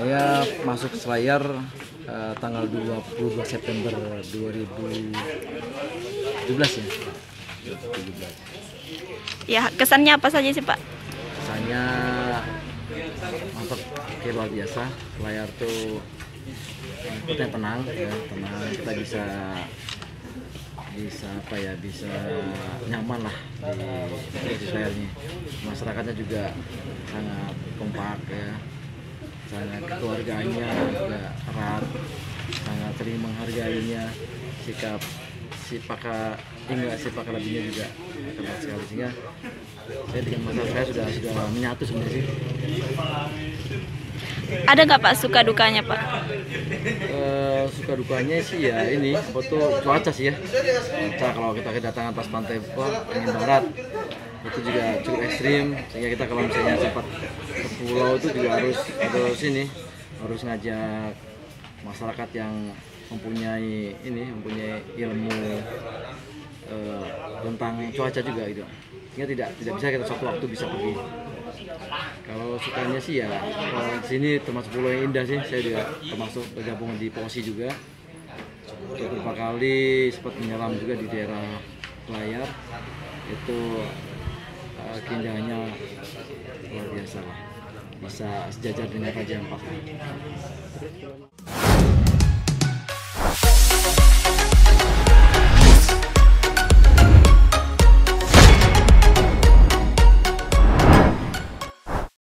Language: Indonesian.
Saya masuk Selayar tanggal 22 September 2017 ya. 17. Ya, kesannya apa saja sih Pak? Kesannya mantap, luar biasa. Selayar tuh kota yang tenang, ya, tenang. Kita bisa nyaman lah di Selayar ini. Masyarakatnya juga sangat kompak ya. Sangat keluarganya juga erat, sangat saling menghargainya, sikap lebihnya juga ketat sekali, sehingga saya dengan masyarakat saya sudah menyatu sebenarnya sih. Ada nggak Pak suka dukanya Pak? Suka dukanya sih ya ini foto cuaca sih ya. Cuaca kalau kita kedatangan pas pantai angin barat itu juga cukup ekstrim, sehingga kita kalau misalnya sempat ke pulau itu juga harus ngajak masyarakat yang mempunyai ilmu tentang cuaca juga gitu, sehingga tidak bisa kita suatu waktu bisa pergi. Kalau sukanya sih ya di sini termasuk pulau yang indah sih. Saya juga termasuk bergabung di POSI juga, beberapa kali sempat menyelam juga di daerah Selayar. Itu keindahannya luar biasa lah, bisa sejajar dengan Raja Ampat.